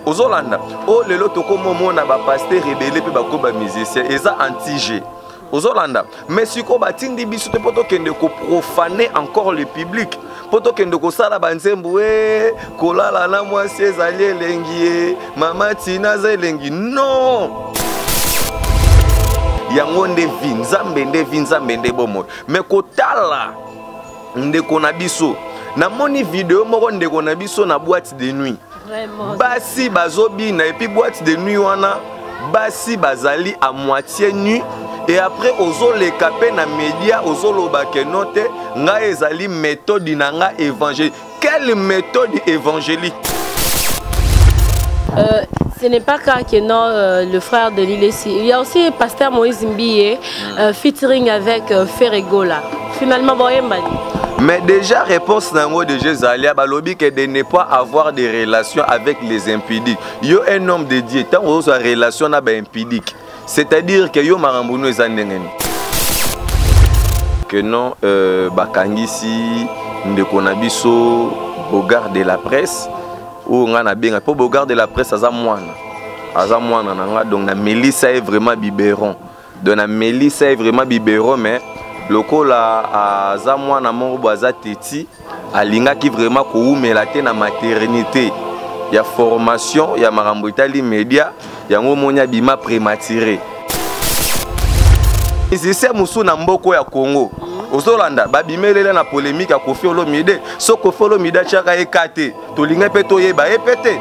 Ozolanda o lelo toko momona ba pasteur rebelle pe ba ko ba musicien eza anti-G Ozolanda mais siko batindi biso te poto kende ko profaner encore le public poto kende ko sala banzembo kolala na mwasi ezali elengi mama tina za elengi non yango nde vinzambe nde bomo mais kotala ndeko na biso na moni vidéo moko ndeko na biso na boîte de nuit vraiment basi bazobina et puis boîte de nuit wana basi bazali à moitié nu et après ozoleka pe na média ozoloba ke note nga ezali méthode na nga évangélique. Quelle méthode évangélique? Ce n'est pas que non, le frère de Lilesi. Il y a aussi pasteur Moïse Mbiye featuring avec Ferregola. Finalement, mais déjà, réponse nango de Jézalia, balobi que de ne pas avoir des relations avec les impudiques. Yo un homme de Dieu, tant que sa relation na ba impudique. C'est-à-dire que yo marambuno ezandengeni. Que non, bakangisi ndeko na biso Bogard de la presse ou ngana benga po Bogard de la presse aza mwana nanga donc na Melissa est vraiment biberon. Donc na Melissa est vraiment biberon mais lokola aza mwana mongo baza teti alinga ki vraiment ko umela te na maternité ya formation ya marambo itali média yango monya bima prématuré c'est musu na mboko ya Congo Ozolanda babimelele na polémique ya Koffi Olomide so Koffi Olomide chaka ekate tolinga pe toyeba epete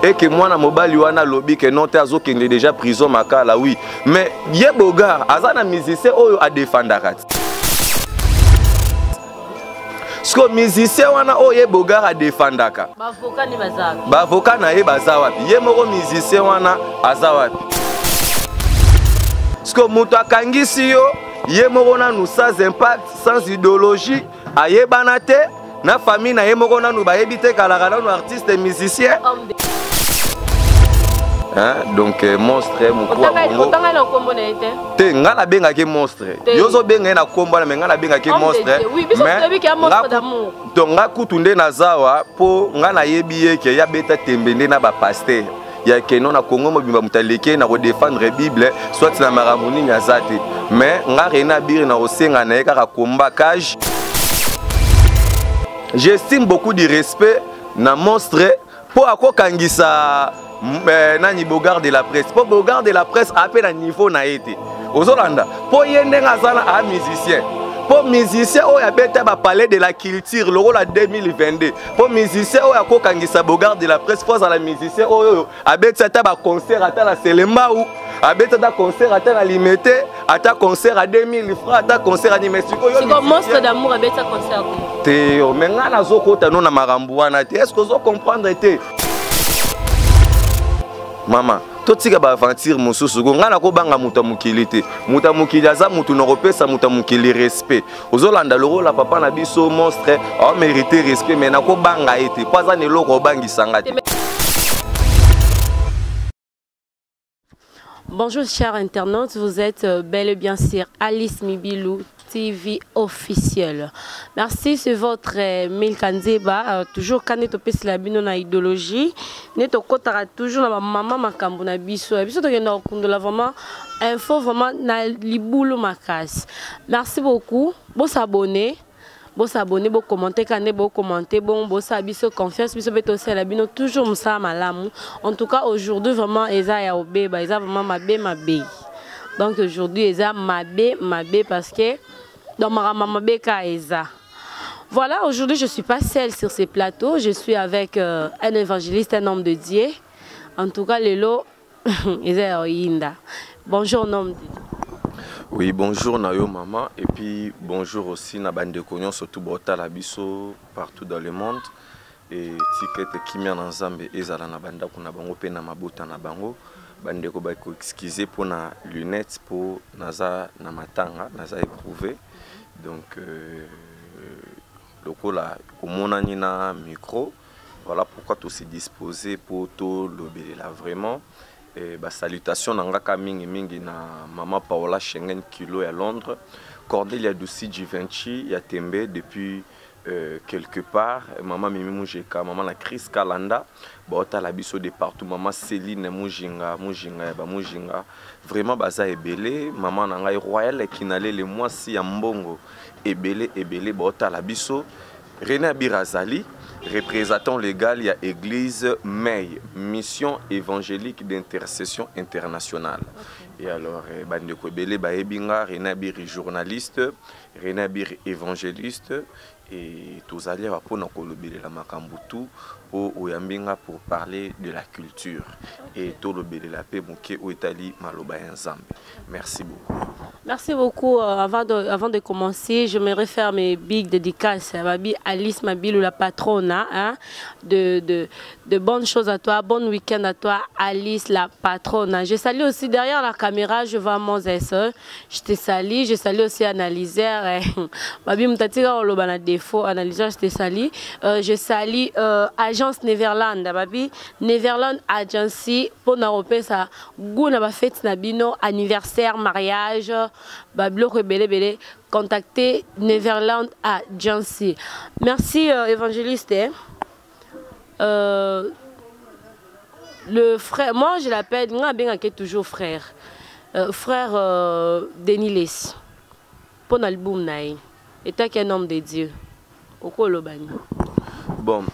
et que moi na mobali wana lobby que non te azokende déjà prison makala oui mais ye Bogard azana musicien oyo a défendaka sko musicien wana oyo Bogard a défendaka ba avocat na ye baza wapi ye moko musicien wana aza wapi sko muto akangisi yo ye moko nanu sans impact sans idéologie ayebana te na famille na ye moko nanu bayebi te kalaka nanu artiste et musicien hein? Donc monstre mukwa te ngala benga ke monstre yozo benga na kombo na ngala benga ke monstre mais donc ngakutu nde nazawa po ngana yebi ke ya beta tembende na ba pasteur ya ke non na Congo mobimba mutaleke na ko défendre Bible soit na maramuni nyazate mais ngare na bire na osenga na eka komba cage. J'estime beaucoup de respect na monstre po akokangisa nani Bogard de la presse. Pour Bogard de la presse appelle à niveau na été. Ozolanda. Pour yendenga zala a musicien. Pour musicien o ya beta ba parler de la culture le rôle à 2022. Pour musicien o ya kokangisa Bogard de la presse force à la musicien o a beta ta ba concert ata la Selemba ou a beta ta concert ata la limité ata concert à 2000 francs ata concert animé siko yo. C'est monstre d'amour a beta concert. Te o menga na zokota no na marambu wana te. Est-ce que vous comprendre te? Maman, tout ce qui est aventure, mon souci, on a ko banga mutamukili te. Mutamukili aza mutu na repesa mutamukili respect. Ozolanda loro la papa na biso monstre, a mérité respect mais na ko banga ete. Pas za ne loko bangi sangate. Bonjour chers internautes, vous êtes bel et bien sur Alice Mibilou TV officielle. Merci, c'est votre Milkanzeba. Toujours quand on pèse la bino na idéologie, net au côté toujours la maman makambo na biso. Et puis surtout qu'on a au vraiment info vraiment na liboulou makas. Merci beaucoup. Bon s'abonner. Bon s'abonner, bon commenter, bon commenter, bon s'abonner, confiance, biso beto c'est la bino toujours moussa malamu. En tout cas aujourd'hui vraiment eza ya obeba, eza vraiment mabe. Donc aujourd'hui eza mabe parce que dans ma mabe ka eza. Voilà, aujourd'hui je suis pas seule sur ces plateaux, je suis avec un évangéliste, un homme de Dieu. En tout cas lelo eza yinda. Bonjour homme de Dieu. Oui, bonjour Nayo maman et puis bonjour aussi na bande de cognon surtout Bota la biso partout dans le monde et ticket qui m'a en Zambie ezala na banda kuna bango pe na mabota na bango bande ko ba ko excuser pour na lunettes pour naza na matanga naza éprouvé donc lokola komona ni na micro voilà pourquoi tout s'est disposé pour tout lobby là vraiment. Et bah, salutations nangaka mingi na maman Paola Schengen Kilo à Londres, Cordelia Douci Givenchy ya Tembe depuis quelque part maman Mimi Mujeka, maman la Chris Kalanda, bota la biso de partout, maman Céline Mujinga vraiment baza ebele, maman nanga royal qui n'allait les mois si ya mbongo ebele bota la biso. René Abirazali, représentant légal, il y a Église May, mission évangélique d'intercession internationale. Et alors, Bandeko Ebele Baebinga, René Abir journaliste, René Abir évangéliste, et tous allés à Ponakolobele la Makambutu, au Oyambinga pour parler de la culture. Et tout le Bele la paix, Mouké, Oetali, Maloba Nzambe. Merci beaucoup. Merci beaucoup. Avant de commencer, je me réfère mes big dédicaces à Babi Alice Mabilou, la patronne. Hein, de bonnes choses à toi. Bon week-end à toi, Alice, la patronne. Je salue aussi derrière la caméra, je vois mon zesse. Je te salue. Je salue aussi analyseur. Babi Mtatira Olobana défaut. Analyseur, je te salue. Je salue Agence Neverland. Babi Neverland Agency. Pour nous ça, goût na fête nabino anniversaire, mariage. Bablo Rebele, contactez Neverland Agency. Merci évangéliste. Le frère, moi je l'appelle, toujours frère. Frère Denis Les. Pour l'album naï. Et toi qui es un homme de Dieu. Au Kolobani. Bon,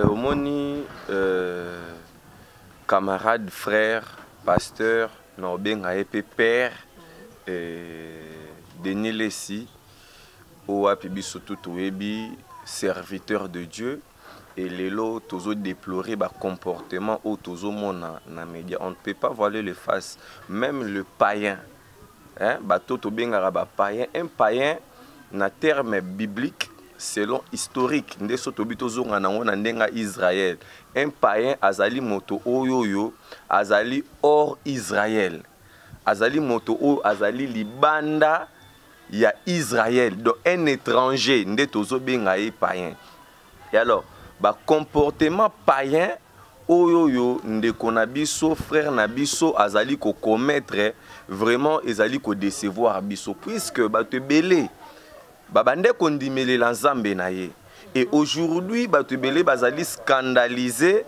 au moni camarade, frère, pasteur, non bien père. Denis Lessi, Oapibiso Tutuebi, serviteur de Dieu, et les lots, toujours déplorer le comportement ou toujours mon na média. On ne peut pas voiler les faces, même le païen. Hein, païen, un païen, na terme biblique, selon historique, Israël. Un païen, azali moto oyoyo, azali hors Israël. Azali moto o azali libanda ya Israël, donc un étranger nde tozo benga e païen. Et alors ba comportement païen oyoyo nde konabiso frère nabiso azali ko commettre vraiment ezali ko décevoir biso puisque ba te belé ba bande kondimele la nzambe na ye. Et aujourd'hui ba te belé bazali scandalisé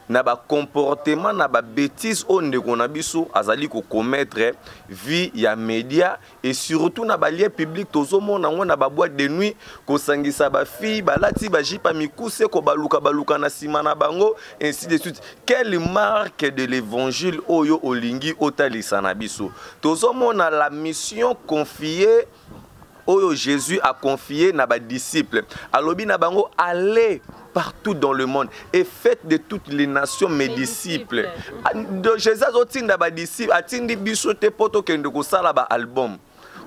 na ba comportement na ba bêtise onde konabiso azali ko commettre vie ya média et surtout na ba lieu public tozo mona na ba boîte de nuit ko sangisa ba fille ba lati ba jipa mikuse ko baluka na sima na bango ainsi de suite. Quelle marque de l'évangile oyo olingi otalisa na biso tozo mona la mission confiée oyo Jésus a confié na ba disciples alobi na bango aller partout dans le monde et faites de toutes les nations mes disciples. Donc Jésus a dit ba disciples atindi biso te poto kende ko sala ba album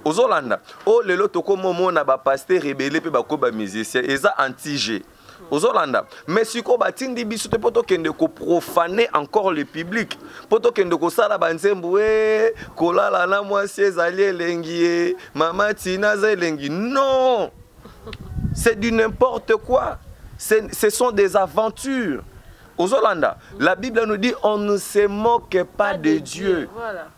ozolanda o lelo toko momo na ba pasteur rebelle pe ba ko ba musicien eza anti-G ozolanda mais siko batindi biso te poto kende ko profaner encore le public poto kende ko sala ba nzembo kolala na mwasi ezali elengi mama tina za elengi. Non, c'est du n'importe quoi. Ce sont des aventures. Aux Hollandais, la Bible nous dit on ne se moque pas de Dieu. Voilà.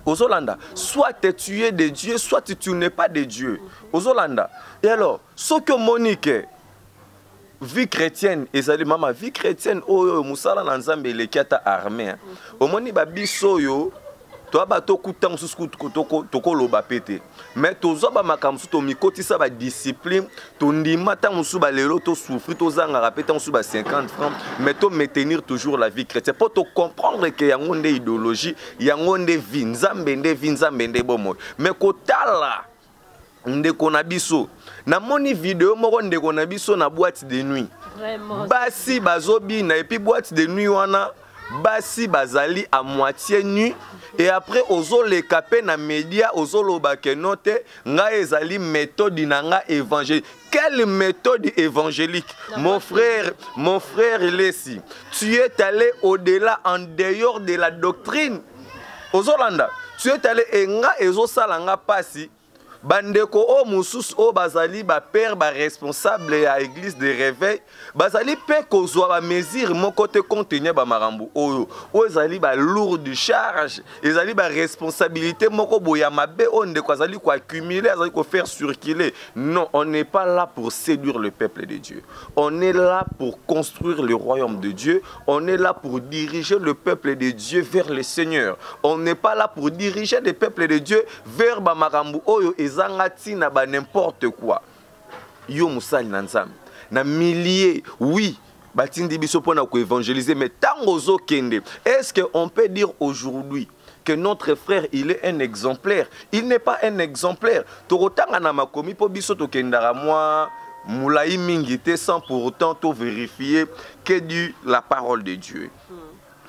Aux Hollandais, soit tu es de Dieu, soit tu n'es pas de Dieu. Aux Hollandais. Et alors, ce que Monique, vie chrétienne, et ça dit maman, vie chrétienne, oh, Moussala Nanzambe, les Kiata armés. Au Moni Babisoyo, toi, bato kutam susku toko loba pété. Mais tozo ba makamsu to mikoti sa ba discipline, to ndima ta musu ba lelo to souffrir to zanga rapeta musu ba 50 francs, mais to maintenir toujours la vie chrétienne pour te comprendre que yango nde idéologie, yango nde vinzambe nde bomo. Mais kotala nde konabiso. Na moni vidéo moko nde konabiso na boîte de nuit. Vraiment. Basi bazobi na et puis boîte de nuit wana basi bazali à moitié nu et après ozo le capé na média ozo lobake note nga ezali méthode nanga évangélique. Quelle méthode évangélique? Mon frère Lessi, tu es allé au-delà, en dehors de la doctrine. Ozolanda, tu es allé enga ezo salanga pasi bandeko o mususu o bazali ba père ba responsable à église de réveil bazali pe kozwa ba mesure mon côté contenir ba marambo oyo o ezali ba lourde charge ezali ba responsabilité moko boya mabe o ndeko azali ko accumuler azali ko faire circuler. Non, on n'est pas là pour séduire le peuple de Dieu. On est là pour construire le royaume de Dieu. On est là pour diriger le peuple de Dieu vers le Seigneur. On n'est pas là pour diriger le peuple de Dieu vers ba marambo oyo ezangati na ba n'importe quoi. Yo musali na nzambe na milliers, oui, batindi biso pona ko évangéliser, mais tango zo kende, est-ce qu'on peut dire aujourd'hui que notre frère il est un exemplaire? Il n'est pas un exemplaire. Torotanga na makomi po biso to kendara moi moulaï mingite sans pour autant to vérifier que dit la parole de Dieu.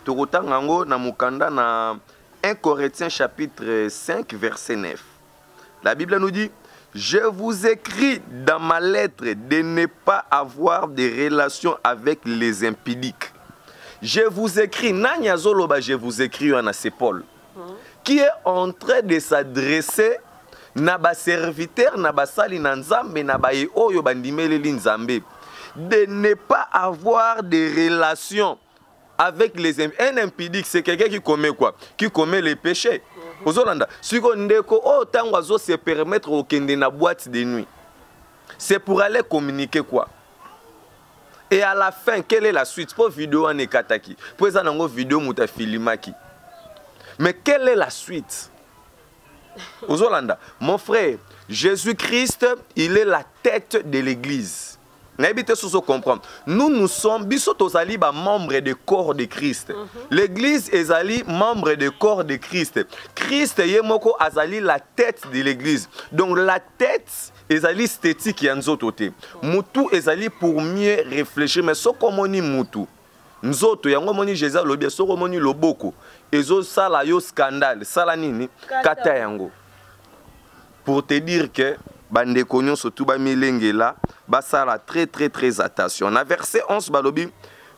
Torotanga ngo na mukanda na 1 Corinthiens chapitre 5 verset 9. La Bible nous dit: je vous écris dans ma lettre de ne pas avoir de relations avec les impudiques. Je vous écris, Nanya Zoloba, je vous écris, c'est Paul, qui est en train de s'adresser à ba serviteur, à ba sali nanzambe, na ba oyo bandimele linzambe, de ne pas avoir de relations avec les impudiques. Un impudique, c'est quelqu'un qui commet quoi? Qui commet les péchés. Ozolanda, si on ndeko autant oiseau se permettre au kende na boîte de nuit, c'est pour aller communiquer quoi? Et à la fin, quelle est la suite? Pour vidéo en ekataki, pour ça nango vidéo muta filimaki. Mais quelle est la suite? Ozolanda, mon frère, Jésus-Christ, il est la tête de l'église. Nous sommes membres du corps de Christ. L'église est membre du corps de Christ. Christ est la tête de l'église. Donc la tête est esthétique. Moutou est pour mieux réfléchir. Mais ce qu'on dit moutou, nous autres, Jésus lobby, ce qu'on dit loboko, ezo sala yo scandale, sala nini, kata yango. Pour te dire que bande konyon surtout ba milenge là, ba sala très attention. Na verset 11 balobi,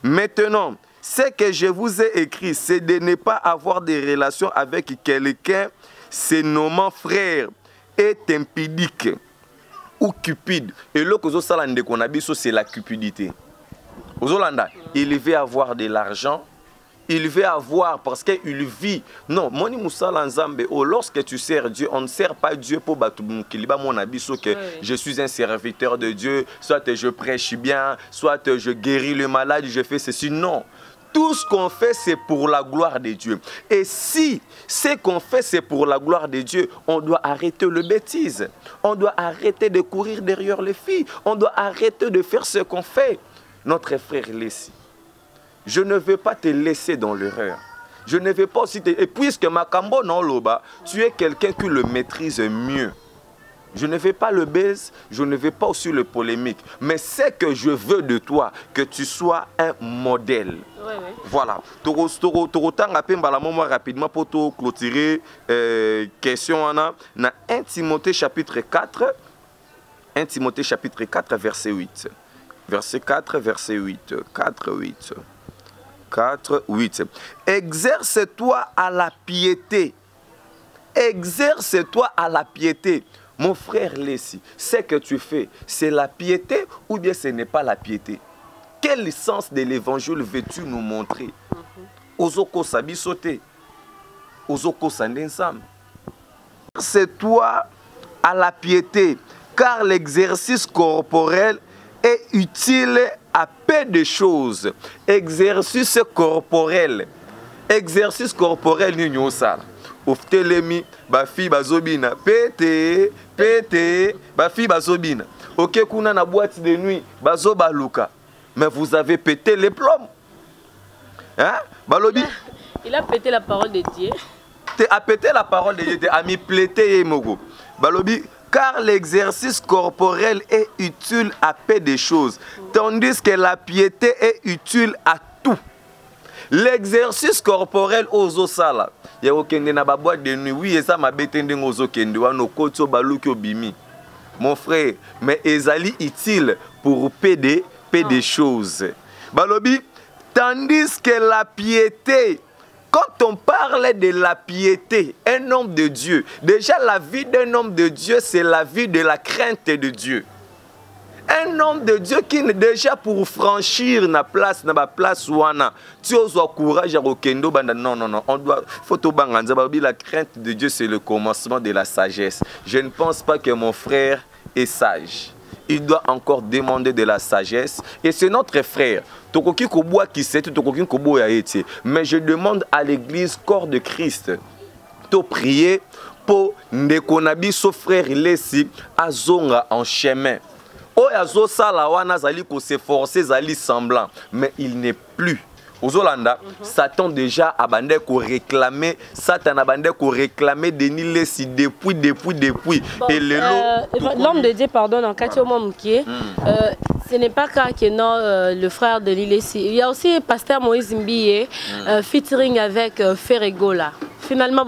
maintenant, ce que je vous ai écrit, c'est de ne pas avoir de relations avec quelqu'un se nommant frère est impudique ou cupide. Et là que sala ndeko na biso c'est la cupidité. Ozolanda, il veut avoir de l'argent. Il veut avoir parce qu'il vit. Non, moni musala nzambe. Oh, lorsque tu sers Dieu, on ne sert pas Dieu pour batumunkiliba mon abiso que je suis un serviteur de Dieu. Soit je prêche bien, soit je guéris le malade, je fais ceci. Non. Tout ce qu'on fait, c'est pour la gloire de Dieu. Et si ce qu'on fait, c'est pour la gloire de Dieu, on doit arrêter le bêtise. On doit arrêter de courir derrière les filles. On doit arrêter de faire ce qu'on fait. Notre frère Lessi, je ne veux pas te laisser dans l'erreur. Je ne veux pas aussi te... Et puisque Makambo non loba, tu es quelqu'un qui le maîtrise mieux. Je ne veux pas le baise, je ne veux pas aussi le polémique. Mais c'est que je veux de toi, que tu sois un modèle. Ouais. Voilà. Rapidement pour clôturer question dans 1 Timothée chapitre 4. 1 Timothée chapitre 4 verset 8. Verset 4, verset 8. 4, 8. 4, 8. Exerce-toi à la piété. Exerce-toi à la piété. Mon frère Lessi, ce que tu fais, c'est la piété ou bien ce n'est pas la piété? Quel sens de l'évangile veux-tu nous montrer? Ozoko sabi sauter. Ozoko sandensam. Exerce-toi à la piété, car l'exercice corporel est utile à peu de choses. Exercice corporel. Exercice corporel n'igno ça. Oftelemi, bafi bazobina. Pété, pété, bafi bazobina. Ok, kuna na boîte de nuit, bazobaluka. Mais vous avez pété les plombs. Hein? Balobi? Il a pété la parole de Dieu. Tu as pété la parole de Dieu. Tu as mis plété et mogo. Balobi? Car l'exercice corporel est utile à peu de choses, tandis que la piété est utile à tout. L'exercice corporel aux osala. Il y a aucun na boîte de nuit. Oui, et ça m'a bétendé aux okende wano koto baluki obimi. Mon frère, mais ezali utile pour peu de choses. Balobi, tandis que la piété Quand on parle de la piété, un homme de Dieu, déjà la vie d'un homme de Dieu, c'est la vie de la crainte de Dieu. Un homme de Dieu qui déjà pour franchir na place wana, tu as courage à kendo banda non, on doit photo banganza la crainte de Dieu c'est le commencement de la sagesse. Je ne pense pas que mon frère est sage. Il doit encore demander de la sagesse et c'est notre frère. Tokoki koboa qui sait tokoki koboa yaeti. Mais je demande à l'église corps de Christ de prier pour ndekonabi so frère lesi azonga en chemin. Oyazo salawana zali ko s'efforcer zali semblant mais il n'est plus. Ozolanda, Satan déjà abandé ko réclamer, Satan abandé ko réclamer Denis Lessi depuis. Bon, et l'homme de Dieu pardonne en cas où ce n'est pas que non le frère de Lessi. Il y a aussi pasteur Moïse Mbiye featuring avec Ferregola. Finalement,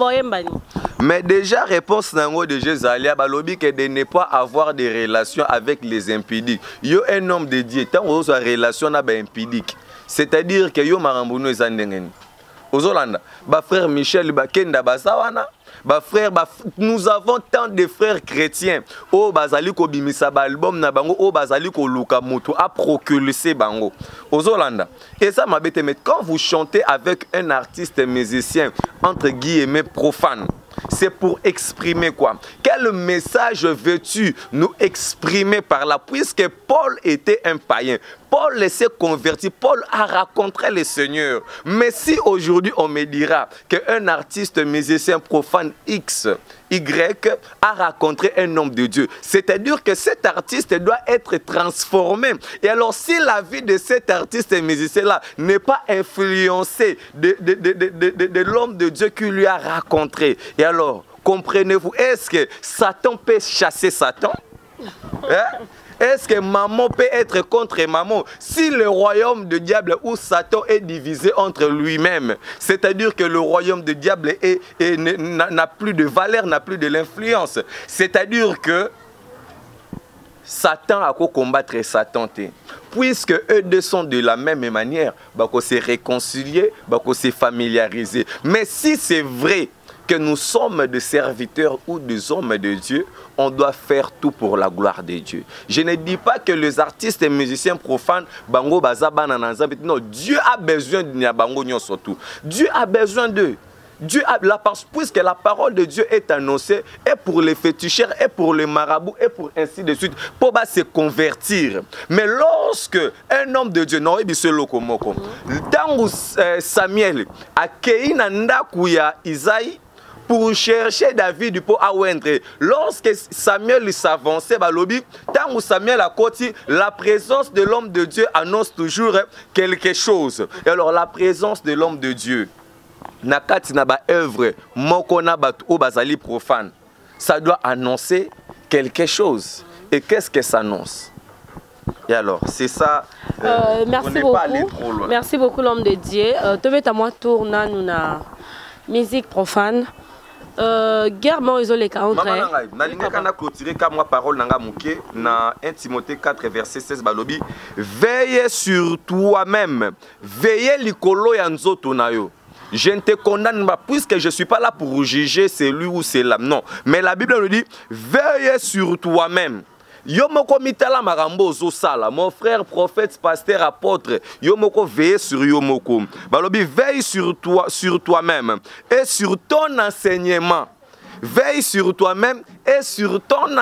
mais déjà, réponse nango de Jésus balobi que de ne pas avoir des relations avec les impudiques. Yo un homme de Dieu, tant que sa relation na ba impudique. C'est-à-dire que yo marambuno ezandengeni. Ozolanda, ba frère Michel ba kenda basawana. Ba frère, nous avons tant de frères chrétiens. Oh bazali ko bimisa ba album na bango, oh bazali ko luka moto a propulser bango. Ozolanda. Et ça m'a bête, mais quand vous chantez avec un artiste musicien entre guillemets profane, c'est pour exprimer quoi? Quel message veux-tu nous exprimer par là? Puisque Paul était un païen. Paul s'est converti, Paul a rencontré le Seigneur. Mais si aujourd'hui on me dira qu'un artiste musicien profane X, Y a rencontré un homme de Dieu, c'est-à-dire que cet artiste doit être transformé. Et alors si la vie de cet artiste musicien-là n'est pas influencée de l'homme de Dieu qui lui a rencontré, et alors, comprenez-vous, est-ce que Satan peut chasser Satan? Hein? Est-ce que maman peut être contre maman? Si le royaume de diable ou Satan est divisé entre lui-même, c'est-à-dire que le royaume de diable n'a plus de valeur, n'a plus de l'influence. C'est-à-dire que Satan a combattre Satan. Puisque eux deux sont de la même manière, bah se réconcilier, bah se familiariser. Mais si c'est vrai que nous sommes des serviteurs ou des hommes de Dieu, on doit faire tout pour la gloire de Dieu. Je ne dis pas que les artistes et musiciens profanes, bango bazaba nananzambi, non, Dieu a besoin de bango nyon surtout. Dieu a besoin d'eux. Dieu a puisque la parole de Dieu est annoncée et pour les féticheurs et pour les marabouts et pour ainsi de suite pour se convertir. Mais lorsque un homme de Dieu non tangu Samuel a kei na ndaku ya Isaïe pour chercher David pour awendre. Lorsque Samuel s'avançait, tant où Samuel a côté, la présence de l'homme de Dieu annonce toujours quelque chose. Et alors la présence de l'homme de Dieu, nakati na ba œuvre, mokona batu o bazali profane, ça doit annoncer quelque chose. Et qu'est-ce que ça annonce? Et alors, c'est ça. Merci beaucoup. Merci beaucoup l'homme de Dieu. Tu veux à moi tourner nous na musique profane. Guerre moi isolé contre. Nalinga kana clôturer comme moi parole nanga muke na 1 Timothée 4 verset 16 balobi veille sur toi-même, veillez likolo ya nzoto na yo. Je ne te condamne pas puisque je ne suis pas là pour juger celui ou celle-là. Non. Mais la Bible nous dit veille sur toi-même. Yomoko mitala marambo zo sala. Mon frère, prophète, pasteur, apôtre. Yomoko veille sur Yomoko. Balobi veille sur toi-même et sur ton enseignement. Veille sur toi-même et sur ton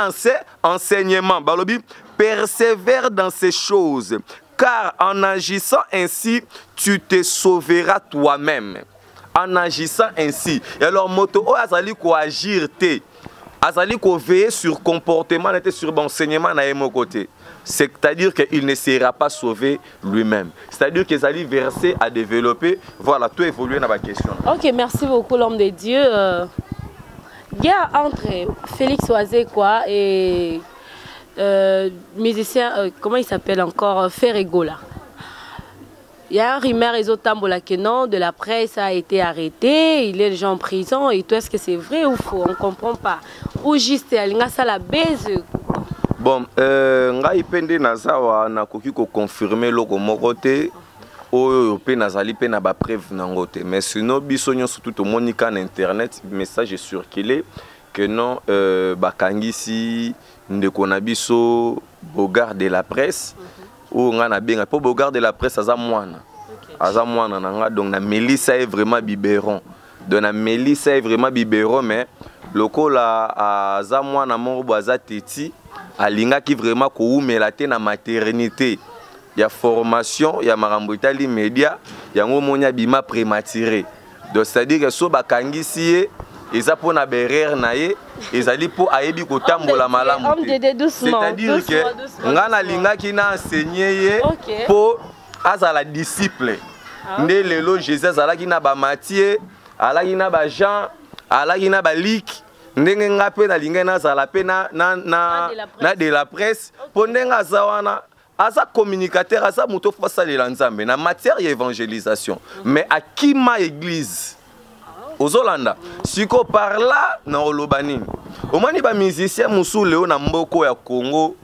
enseignement. Balobi persévère dans ces choses. Car en agissant ainsi, tu te sauveras toi-même. En agissant ainsi. Et alors, moto o azali ko agir te. Azali ko veiller sur comportement et sur enseignement na mon côté. C'est-à-dire qu'il ne sera pas sauvé lui-même. C'est-à-dire que Azali versé à développer. Voilà, tout évolue dans ma question. Ok, merci beaucoup l'homme de Dieu. Guerre entre Félix Oazé quoi et musicien, comment il s'appelle encore, Ferregola. Il y a un rumeur que non, de la presse a été arrêté, il est déjà en prison et tout. Est-ce que c'est vrai ou faux? On ne comprend pas. Ou juste ça la baise. Bon, ngai pende nazawa na koki ko confirmer loko mokote oyo pe nazali pe na ba preuve nango te mais sinon biso nyonso tout monika na internet message circulé que non bakangisi ndeko na biso Bogard de la presse ou nga na benga po Bogard de la presse aza mwana nanga donc na Melissa est vraiment biberon donc na Melissa est vraiment biberon mais lokola aza mwana moko aza teti alinga ki vraiment ko umela te na maternité ya formation ya makambo itali média yango monya bima prématuré donc c'est à dire que so bakangisi ye eza pona berere na ye ezali po ayebi kotambola malamu c'est à dire que nga na linga ki na enseigner ye po azala disciple nde lelo Jésus azalaki na ba Matthieu alaki na ba Jean alaki na ba Luc ndenge nga pe na linga na azala pe na de la presse po ndenge azawana aza communicateur aza moto fa salela nzambe na matière ya évangélisation mais akima église ozolanda siko par là na olobani omani ba musicien musu leo na mboko ya Congo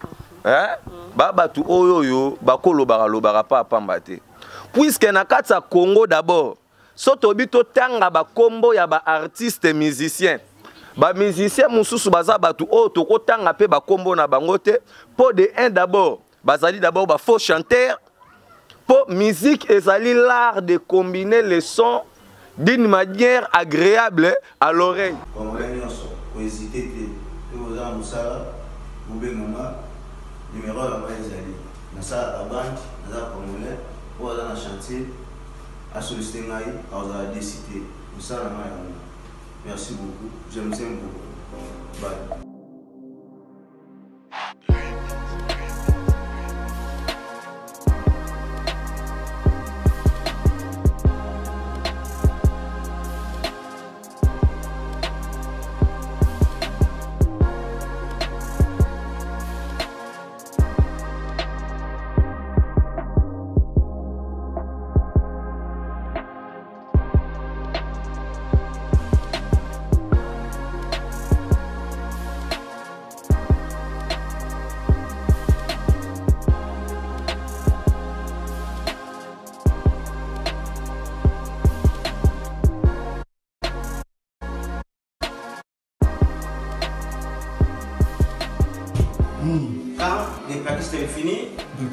ba batu oyoyo bakoloba pa pamba te puisque na kati ya Congo d'abord soto bito tanga ba kombo ya ba artiste musicien ba musicien mususu baza batu o to kotanga pe ba kombo na bango te po de un d'abord bazali d'abord ba faux chanteur po musique ezali l'art de combiner les sons d'une manière agréable à l'oreille. Merci beaucoup, je vous aime beaucoup. Bye. Quand les plaquistes sont finis,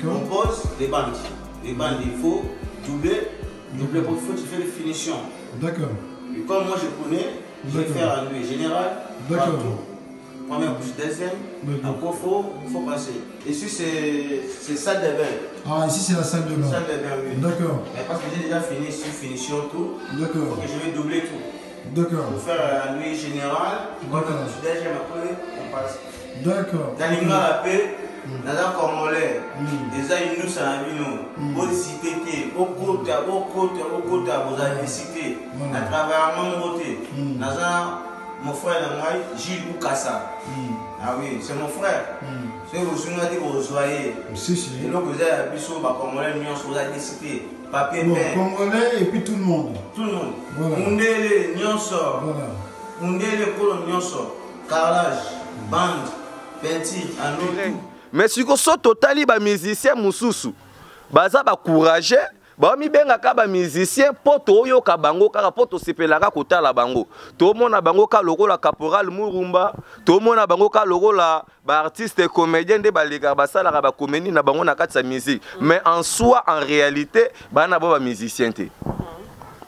on pose des bandes. Les bandes, il faut doubler. Doubler pour il faut tu fais les finitions. D'accord. Comme moi je connais, je vais faire un nuit général. D'accord. Première couche, deuxième. Après, il faut passer. Ici, c'est salle de bain. Ah, ici, c'est la salle de bain. Salle de bain, oui. D'accord. Parce que j'ai déjà fini ici, finition, tout. D'accord. Donc, je vais doubler tout. D'accord. Pour faire la nuit générale. Première couche, deuxième, après, on passe. D'accord. Dans les gars, la paix, dans un congolais, les aïnous, ça a vu nous. Au cité, au côté, vous avez cité. À travers mon côté. Dans un. Mon frère et moi, Gilles Boukassa. Ah oui, c'est mon frère. C'est vous souvenez que vous soyez. Si, si. Et donc vous avez appuyé sur ma congolais, vous avez décidé. Papier, bon, peine. Congolais et puis tout le monde. Tout le monde. Voilà. Mundele, Nyonso. Voilà. Mundele, Kolo, Nyonso. Carrelage, bande, peinture, anneau. Mais si vous êtes totalement ba musicien mususu, baza ba courageux. Ba mi benga ka ba musicien poto oyo ka bango kaka poto sepelaka kotala bango to mona bango ka lokola caporal Murumba to mona bango ka lokola ba artiste comédien de balika basala ka ba comédie na bango na kati sa musique mais en soi en réalité bana ba musicien te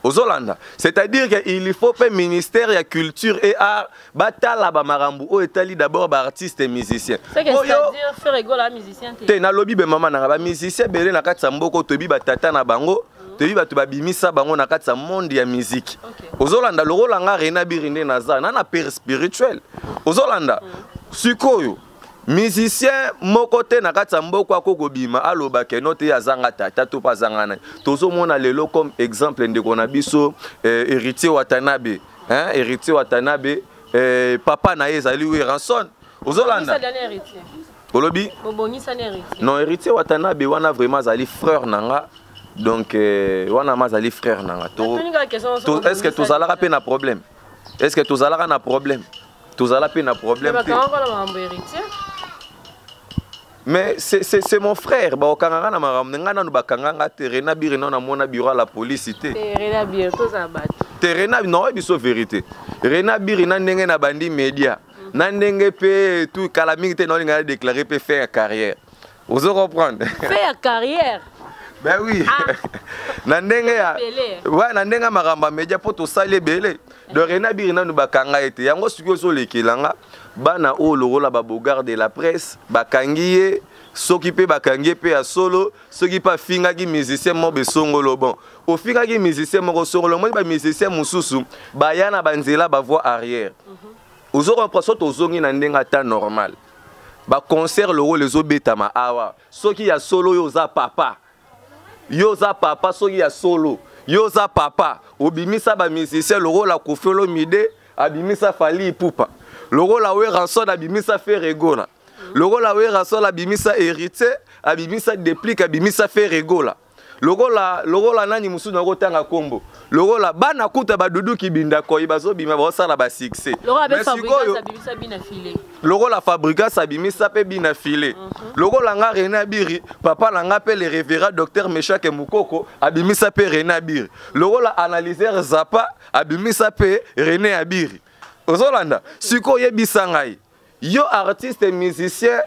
Ozolanda, c'est-à-dire qu'il faut que le ministère de la culture et art batala ba marambu o etali d'abord ba artiste et musicien. C'est que c'est-à-dire faire rigolo à musicien te. Te na lobby be mama na ba musicien belé na kati sa mboko tobi ba tata na bango, tobi ba to ba bimisa bango na kati sa monde ya musique. Ozolanda le rôle nga Rena Birinde naza na père spirituel. Ozolanda sikoyo musicien moko te na kati ya mboko akoko bima aloba ke no te azanga tata to pa zanga na tozo mona lelo comme exemple ndeko na biso héritier Watanabe héritier Watanabe papa na ezali we ranson Ozolanda olobi non héritier Watanabe wana vraiment azali frère nanga donc wana mazali frère nanga to est-ce que tozalaka pe na problème est-ce que tozalaka na problème tozala pe na problème Mais c'est mon frère. Bah, okanganga na maramnenga na bakanganga terena birina na mona bureau à la police té. Terena bientôt ça bat. Terena non biso vérité. Rena birina ndenge na bandi média. Na ndenge pe tout calamité non linga déclarer pe faire carrière. Vous comprendre? Faire carrière. Ben oui. Na ndenge ya. Ouais, na ndenge maramba média poto sale belé. De Rena birina no bakanga été. Yango siko so lekelanga. Bana o lorola ba bogar de la presse bakangiye s'occuper bakangiye pe ya solo soki pa finga ki musicien mo besongolo bon o finga ki musicien mo songolo mo ba musicien mususu ba yana banzela ba voix arrière ozo comprendre to zongi na ndenga ta normal ba concert loro les obetama awa soki ya solo yoza papa soki ya solo yoza papa obimisa ba musicien loro la kofelo mide abimisa fali pupa Loro la we rançon abimisa fait regola. Loro la we rançon abimisa hérité, abimisa déplique abimisa fait regola. Loro la nani musu na rotanga kombo. Loro la bana kuta badudu kibinda ko ibazo bima ba sala ba succès. Loro la fabrica abimisa bina filé. Loro la fabrica abimisa pe bina filé. Loro la nga Rena Biri, papa la nga pe le révérend docteur Meshake Mukoko abimisa pe Rena Biri. Loro la analyseur Zappa abimisa pe René Abiri. Ozolanda, siko yebisa ngai. Yo artiste et musicien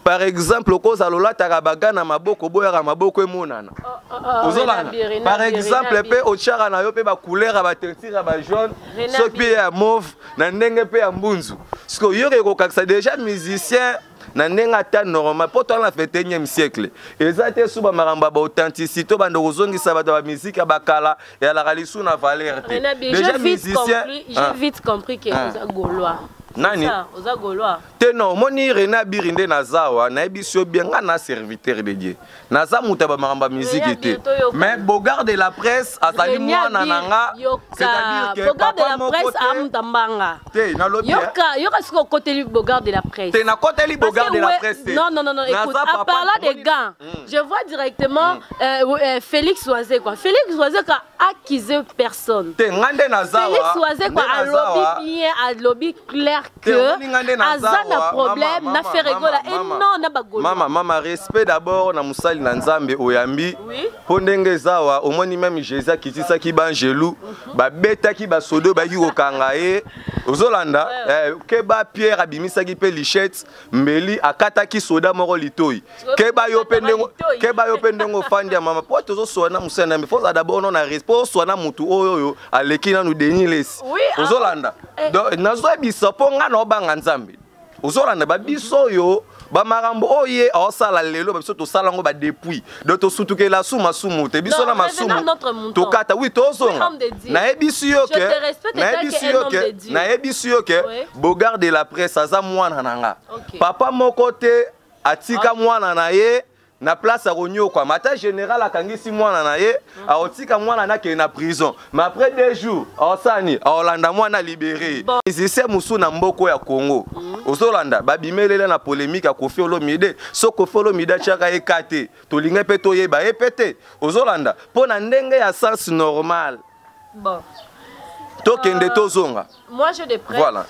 par exemple cause alola tarabaga na maboko boya maboko emonana. Ozolanda. Par exemple pe ochara na yo pe ba couleur ba teinture ba jaune, so pe ya mauve na ndenge pe ya mbunzu. Siko yo ko kaksa déjà musicien na ndenga ta normal po to na 21e siècle. Ezate suba maramba ba authenticité bando kozongisa ba ba musique ba kala et la ralisu na valeur. Déjà musicien, j'ai vite compris que vous gaulois. Nani? Oza gaulois. Te non, moni Rena Birinde nazawa na ebiso bien na serviteur de Dieu. Naza muta ba maramba musique té. Mais Bogard de la presse azali mwana nanga. C'est-à-dire que Bogard de la presse amutambanga. Te na lobi. Yoka siko côté li Bogard de la presse. Te na côté li Bogard de la presse. Non, écoute, à parlant des gants, je vois directement Félix Oisé quoi. Félix Oisé a accusé personne. Te ngande nazawa. Félix Oisé quoi a lobby bien, a lobby clair que azana problème na fait rigola et non na bagolo. Mama respect d'abord na musali na Nzambe oyambi. Po ndenge zawa omoni même Jésus kitisa ki bangelou ba beta ki ba sodo ba ki kokanga ye. Ozolanda ke ba Pierre abimisa ki pe lichette mbeli akata ki soda moko litoi. Ke ba yo pendengo fandi ya mama po tozo sona musana mais faut d'abord non na respect sona mutu oyo aleki na nu denilesi. Ozolanda. Donc nazo bisa po nga no banga Nzambe. Ozolanda ba biso yo ba marambo oye osala lelo ba biso to sala ngo ba depuis do to sutuke la suma sumu te biso na masumu to kata oui to zonga na ebisi yo ke na ebisi yo ke Bogard de la presse aza mwana nanga papa moko te atika mwana na ye na place à Ronyo quoi mata général akangisi mwana na ye aotika mwana na ke na prison mais après 2 jours osani Olanda mwana libéré musicien musu na mboko ya Congo ozolanda babimelele na polémique a Koffi Olomide so Koffi Olomide chaka ekate to linga pe to yeba epete ozolanda pona ndenge ya sens normal bon tokende tozonga. Moi j'ai des preuves. Voilà.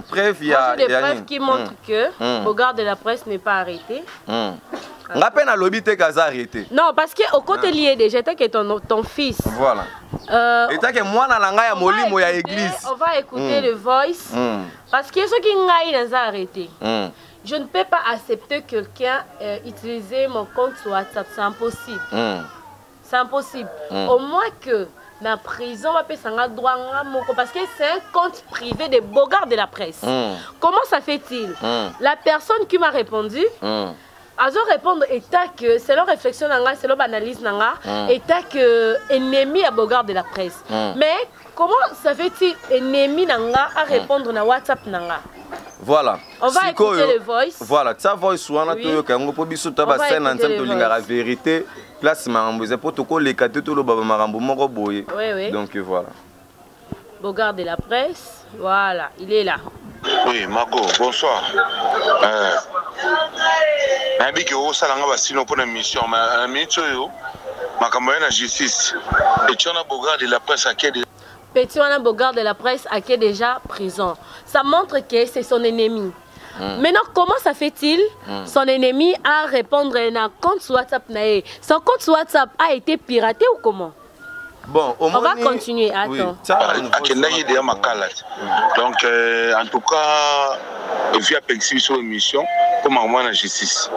Preuve qui montrent que Bogard de la presse n'est pas arrêté. Ngapena lobby te kaza arrêté. Non parce que au côté lié déjà que ton fils. Voilà. Et que moi na langa ya molimo ya église. On va écouter le voice parce que ceux qui n'ont pas arrêté. Je ne peux pas accepter que quelqu'un utiliser mon compte sur WhatsApp, c'est impossible. C'est impossible. Au moins que la prison va payer son droit parce que c'est un compte privé de Bogard de la presse. Comment ça fait-il? La personne qui m'a répondu, elle a répondu état que c'est leur réflexion, c'est leur analyse, état que ennemi à Bogard de la presse. Mais comment ça fait-il ennemi à répondre na WhatsApp nanga? Voilà. On va écouter le voice. Voilà, ça voice souvent to kango po biso ta ba scène ensemble to linga la vérité. Place marambo c'est protocole les quatre to lo baba marambo moko boye. Oui. Donc voilà. Bogard de la presse, voilà, il est là. Oui, Marco, bonsoir. Je suis au salon pour une mission, mais je suis en justice. Et tu as Bogard de la presse à qui Petit Bogard de la presse à qui déjà prison. Ça montre que c'est son ennemi. Maintenant, comment ça fait-il son ennemi à répondre à un compte WhatsApp? Son compte WhatsApp a été piraté ou comment? Bon, on va continuer. Attends. Oui. Donc, en tout cas, via Pexi sur l'émission, comme moi la justice.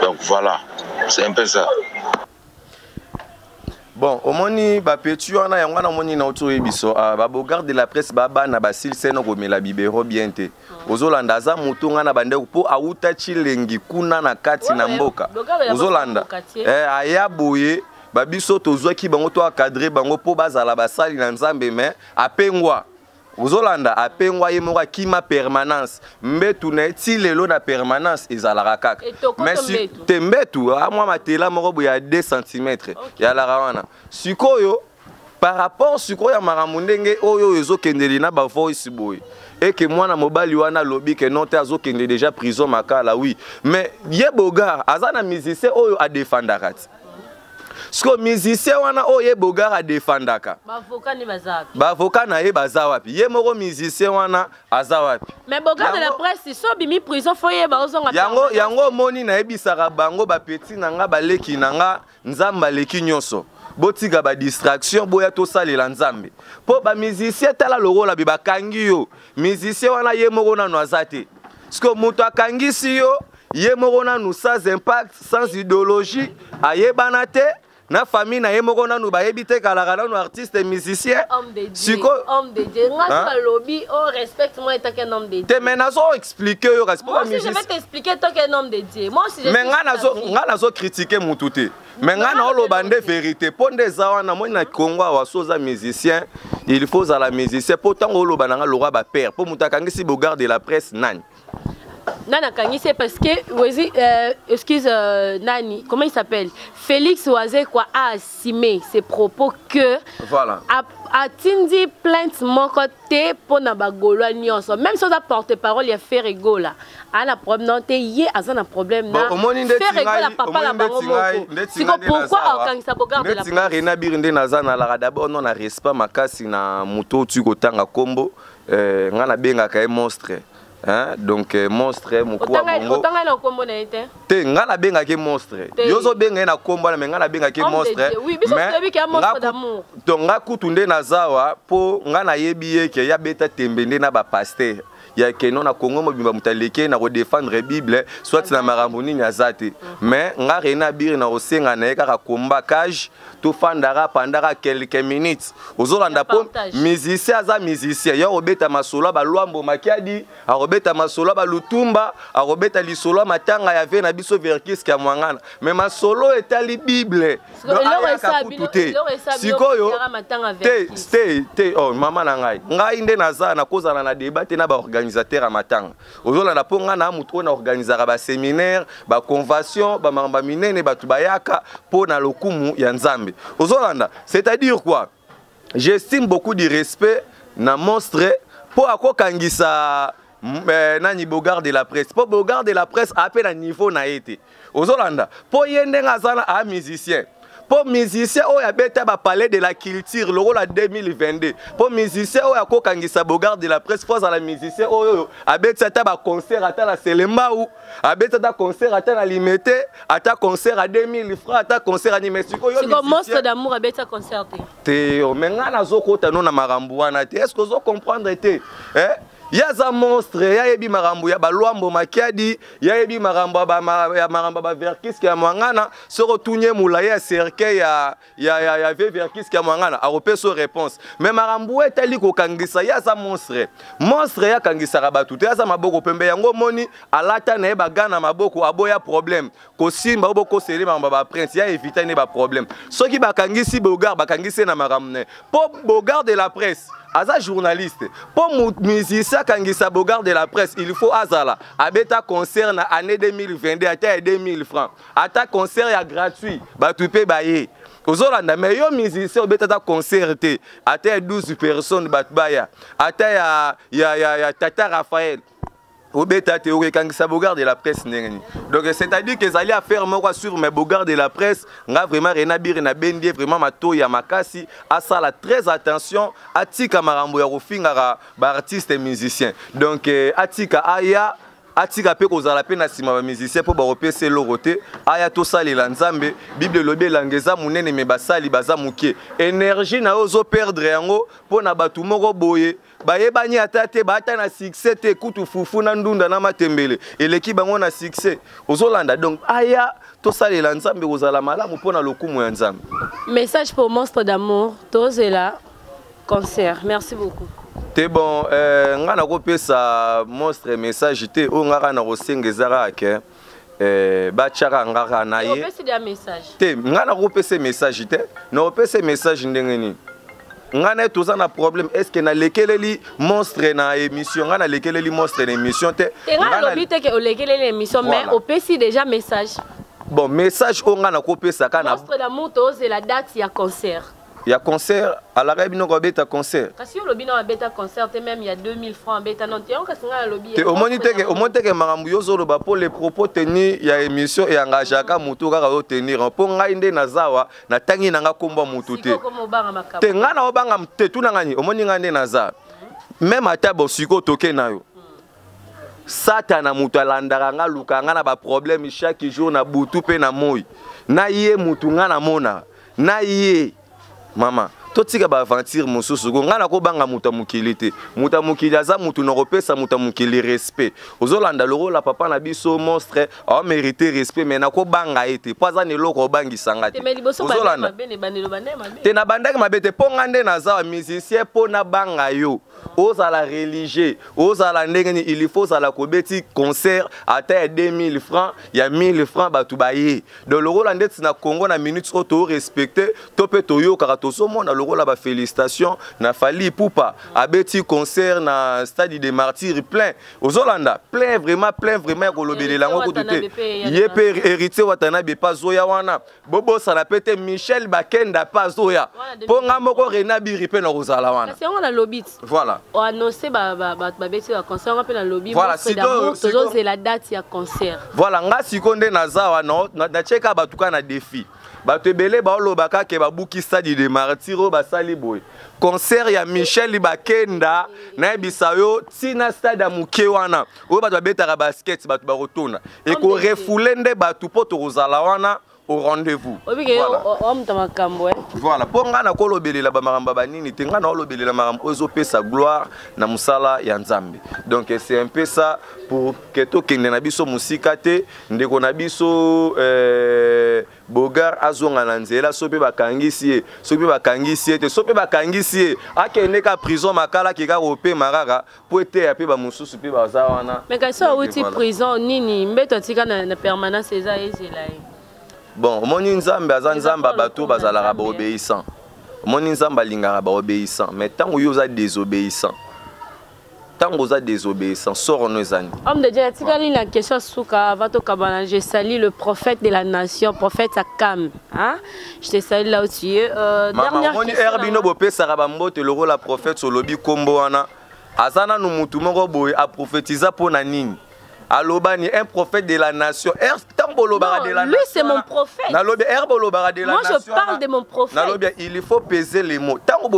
Donc voilà, c'est un peu ça. Bon, au moni ba petu wana ya ngwana moni na oto ebiso ba bogarde de la presse baba na basil seno ko mela bibero biente. Ozolanda za mutu ngana bande po auta chilengi kuna na kati na mboka. Ozolanda aya boye babiso tozwaki bango to akadre bango po bazala basali na nzambe me apengwa. Ozolanda apengwa ye moko kima permanence mbetu na ti lelo na permanence ezalaka kaka mais tembetu amwa matela moko boya 2 cm ya la rawana sikoyo par rapport sikoyo ya makambo ndenge oyo ezokendeli na ba voice boy et que mwana mobali wana lobi que non te azokende déjà prison makala oui mais ye bogar azana musicien oyo a défendaka Sko musicien wana oye bogar a défendaka. Ba avocat na ye baza wapi. Ye moko musicien wana aza wapi. Mais bogar de la presse so bimi prison foye ba ozonga. Yango moni na ebisaka bango ba petit nanga baleki nanga nzamba leki nyonso. Botika ba distraction boya to salela nzambe. Po ba musicien tala lokola bi bakangi yo. Musicien wana ye moko na noazate. Sko muto akangisi yo ye moko na nous sans impact sans idéologie ayebana te. Na famille na yemoko na nuba yebite kalakala no artiste et musicien. Homme de Dieu. Nga lobby oh respecte moi tant qu'un homme de Dieu. Te menazo expliquer yo respect. Moi aussi je vais t'expliquer tant qu'un homme de Dieu. Moi aussi je. Mais nga nazo critiquer mututé. Mais nga na olobande vérité. Ponde zawana moi na Congo wa soza musicien, il faut à la musicien pourtant olobana nga lora ba père. Pour mutakangisi bogar de la presse nani. Nana Kangisi parce que excuse Nani, comment il s'appelle? Félix Oazé quoi a assumé ses propos que voilà. A tindi plainte mon côté pour na bagolo nyonso même si on a porte-parole il a fait rigola. A la problème non te yé a un problème na. Faire rigola papa la bango moko. C'est pourquoi Kangisa bogar de la. Tinga Rena Birinde nazana la d'abord non na respect makasi na muto tu kotanga kombo ngana benga ka monstre. Hein? Donc monstre mukwa bongo otanga na kombo na ete te ngala benga ke monstre yozo benga na kombo na ngala benga ke monstre oui biso tobi ke monstre d'amour donc ngakutunde na zawa po ngana yebi ke ya beta tembende na ba pasteur ya ke non na Congo mobimba mutaleke na ko défendre Bible soit na maramboni nyazate mais ngare na bire na osenga na eka komba cage to fandara pendant quelques minutes ozolanda po musicien aza musicien ya obeta masolo ba lwambo makiadi a robeta masolo ba lutumba a robeta lisolo matanga ya ve na biso verkis ka mwangana mais masolo etali Bible sikoyo te oh mama na ngai nde naza na kozana na débat na ba organisateur à matanga ozolanda po nga na mutu na organiser ba séminaire ba convention ba mamba minene ba tubayaka po na lokumu ya nzambe ozolanda c'est-à-dire quoi j'estime beaucoup de respect na monstre po akokangisa nani bogar de la presse po bogar de la presse appelle à niveau na été ozolanda po yendenga zana a musicien. Pour musicien oyo abeta ba parler de la culture le rôle 2022 pour musicien oyo akokangisa bogar de la presse force à la musicien oyo abeta ta ba concert ata la Selemba ou abeta ta concert ata na limité ata concert à 2000 francs ata concert animé siko yo c'est comme monstre d'amour abeta concert te o menga na zokota no na marambu wana te est-ce que vous comprendre te yaza monstre ya yebi marambo ya balwambo makiadi ya yebi marambo ya maramba ba verkis ya mwangana soko tunye mula ya cercle ya verkis ya mwangana a repeso réponse mais marambo etali ko kangisa yaza monstre ya kangisa rabatu te yaza maboko pembe yango moni alata na ba gana maboko aboya problème ko simba oboko sele ba prince ya éviter ne ba problème soki bakangisi bogar bakangisi na maramne po bogar de la presse Aza journaliste, pour musicien kangisa bogar de la presse, il faut azala. Abeta concert na année 2022 à 2000 francs. Ata concert ya gratuit, ba tu peux bailler. Ozolanda mais yo musicien obeta ta concerté, ata 12 personnes batbaya. Ata ya Tata Raphaël. Obeta théorie kangisa bogar de la presse nengeni. Donc c'est-à-dire que allez à faire moi sur mes bogar de la presse, nga vraiment Rena Bir na bendie vraiment mato ya makasi, à ça la très attention, atika marambo ya rofinga ba artiste et musicien. Donc atika aya atika pe kozala pe na sima ba musicien po ba opese lorote aya to salela nzambe bible lobe langeza munene me basali baza mukie énergie na ozo perdre yango po na batu moko boye bayebani ata te bata na succès te kutu fufu na ndunda na matembele eleki bango na succès ozolanda donc aya to salela nzambe kozala malamu po na lokumu ya nzambe. Message pour Monstre d'amour tozela concert. Merci beaucoup. T'es bon, nga na kopesa Monstre message te o nga na kosengezara ke ba chaka nga na ye. Opesi dia message. Te nga na kopesa message te. Na opesa message ndenge ni. Nga na toza na problème est-ce que na lekeleli Monstre na émission nga na lekeleli Monstre na émission te. Nga lobi te ke o lekeleli émission mais opesi déjà message. Bon message o nga na kopesa kana. Monstre d'amour tozela date ya concert. Il y a concert à la Réunion ko beta concert. Kasi yo lobi na beta concert même il y a 2000 francs beta non te on kasi nga lobi. Te o monite ke makambu yo zolo ba pour les propos tenus ya émission et engagé ka mutu ka ko tenir po ngai nde nazawa na tangi nanga komba mutu te. Te nga na obanga te tuna ngani o moni ngande naza. Même ata bo siko toke na yo. Satana mutu alandaka nga luka nga na ba problème chaque jour na butu pe na moi. Na ye mutu nga na mona. Na ye Mama, totika ba aventure mosusu ko ngana ko banga muta mukili te. Muta mukili aza mutu na kopesa muta mukili respect. Ozolanda loro la papa na biso Monstre a mérité respect mais na ko banga ete. Poza ne loko bangi sangate. Ozolanda te na bandaki mabete pongande na za musicien po na banga yo. Ozala religieux, ozala ndenge il faut ça la kobeti concert à 2000 francs, il y a 1000 francs batu baye. Donc le rôle ndeti na Congo na minutes auto respecter, topé toyo karatoso monde le rôle ba félicitations na Fali Poupa, abeti concert na stade des martyrs plein. Ozolanda plein vraiment kolobele lango ko tuté. Yepé héritier Watanabe pas zoya wana. Bobo ça la pété Michel Bakenda pas zoya. Ponga moko Rena Biripe na kozala wana. C'est on la lobby. Voilà. On a annoncé le concert, on appelle le lobby. Voilà, c'est la date du concert. Voilà, nga sikonde nazawa na cheka batuka na défi. Batebele ba lobaka ke babuki stade de martyrs ba sali boy. Concert ya Michel Bakenda na bisayo tina stade muke wana. O ba betaka basket batu ba rotona. Et ko refulende batu poto rozala wana. Au rendez-vous. Voilà. Pour nga na kolobelela ba maramba banini te nga na kolobelela maramba ozope sa gloire na musala ya Nzambe. Donc c'est un peu ça pour que to kende na biso musika te ndeko na biso Bogar azonga na nzela sope bakangisi te sope bakangisi akende ka prison makala ki ka rope marara po ete ape ba mususu pe baza wana. Mais ka so uti prison nini mbeto tika na permanence eza ezela. Bon, mon nzamba azanzamba bato bazalaka ba obéissant. Mon nzamba lingara ba obéissant, mais tant que vous êtes désobéissant. Tant que vous êtes désobéissant, sort nos amis. Homme de Dieu, tu as la question souka va to kabana, je salue le prophète de la nation, prophète Akam, hein? Je te salue là où tu es. Dernière question. Herbino bopé sarabambote le rôle la prophète sur lobby kombo wana. Azana no mutu moko boy a prophétiser pour nanini. Alobani un prophète de la nation. Lui c'est mon prophète. Moi je parle de mon prophète. Il faut peser les mots. Tant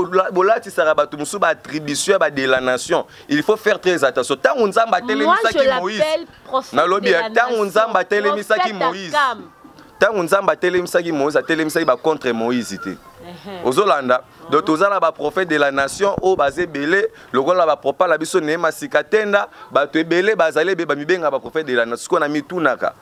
que sarabatu musu ba attribution de la nation, il faut faire très attention. Tant on nzamba telemisaki Moïse. Nalobi tant on nzamba telemisaki Moïse. Tant on nzamba telemisaki Moïse, telemisaki ba contre Moïse té. Ozolanda donc tozala ba prophète de la nation o basé belé lokola ba propa la biso nema sikatenda ba to belé bazale be ba mibenga ba prophète de la nation ko na mitunaka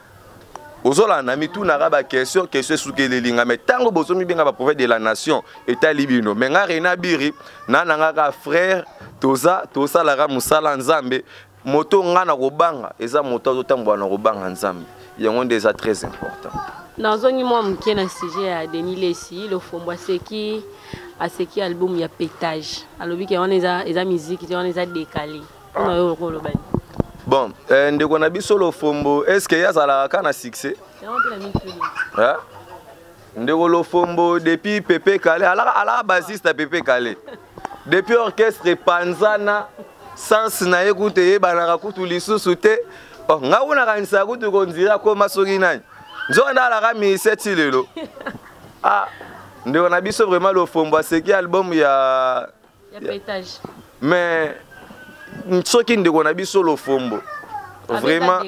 ozolanda mitunaka ba question souke linga mais tango bozo mibenga ba prophète de la nation eta libino mais nga Rena Biri nananga ka frère toza la musala nzambe moto nga na kobanga eza moto zotambo na kobanga nzambe yango déjà très important. Dans un moment qui est un sujet à Denis Lessi, le fond à ce qui album il y a pétage. Alors oui qu'on les musique on les a décalé. Bon, ndeko na biso lo fombo est-ce que yazala kana succès? Hein? Ndeko lo fombo depuis Pepe Kale ala bassiste Pepe Kale. Depuis orchestre Panzana sans na écouter banaka kutu lisusu te. Oh nga una kanisa kutu konzira ko masoki nani. Nzonda la rami seti lelo. Ah, ndeko na biso vraiment le fombo c'est qui album ya pétage. Mais soki ndeko na biso le fombo. vraiment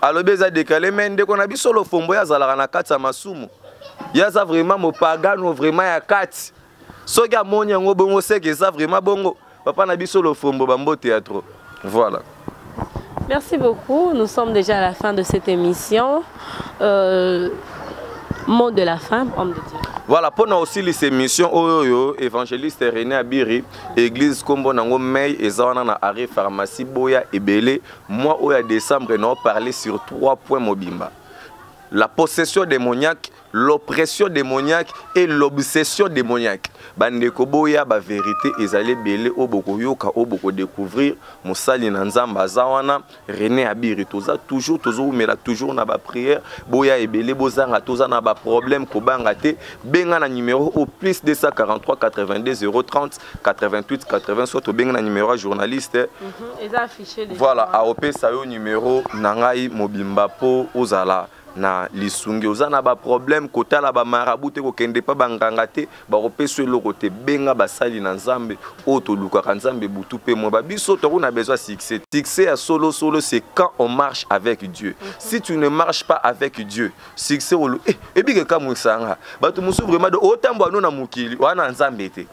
alobi eza décalé mais ndeko na biso lofombo yazalaka na kati ya masumu yaza vraiment mopagano vraiment ya kati soki amoni yango bongo seke eza vraiment bongo papa na biso lofombo bambote ya trop. Voilà. Merci beaucoup. Nous sommes déjà à la fin de cette émission. Mot de la fin, homme de Dieu. Voilà, pour nous aussi les émissions évangéliste René Abiri, église Kombo Nango Mei et Zawana na arrêt pharmacie Boya et Belé. Moi au décembre nous parler sur 3 points mobimba. La possession démoniaque, l'oppression démoniaque et l'obsession démoniaque. Bandeko boya ba vérité ezali belé o boko yoka o boko découvrir musali na nzamba zawana René Abiri toza toujours mela toujours na ba prière boya ebelé bozanga toza na ba problème ko banga te benga na numéro au plus 243 82 030 88 80 soit benga na numéro journaliste affiché déjà. Voilà a opé sa yo numéro nangai mobimba po ozala na lisungi ozana ba problème kotala ba maraboute ko kende pa banganga te ba kopeswe lokote benga basali na nzambe o to luka nzambe butu pe mo ba biso to na besoin succès. Succès à solo c'est quand on marche avec Dieu. Si tu ne marches pas avec Dieu, succès o et bi ke ka musanga ba to musu vraiment de otambo no na mukili wana nzambe te.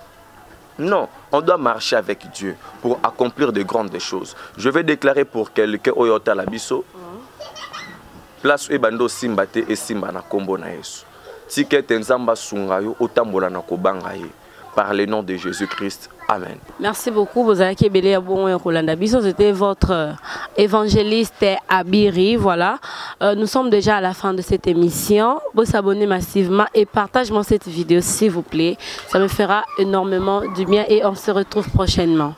Non, on doit marcher avec Dieu pour accomplir de grandes choses. Je vais déclarer pour quelqu'un oyota la biso place ebando simba te et simba na kombo na Yesu. Tikete nzamba sungayo otambola na kobanga ye. Par le nom de Jésus-Christ. Amen. Merci beaucoup. C'était votre évangéliste Abiri. Voilà. Nous sommes déjà à la fin de cette émission. Vous abonnez massivement et partagez-moi cette vidéo s'il vous plaît. Ça me fera énormément du bien et on se retrouve prochainement.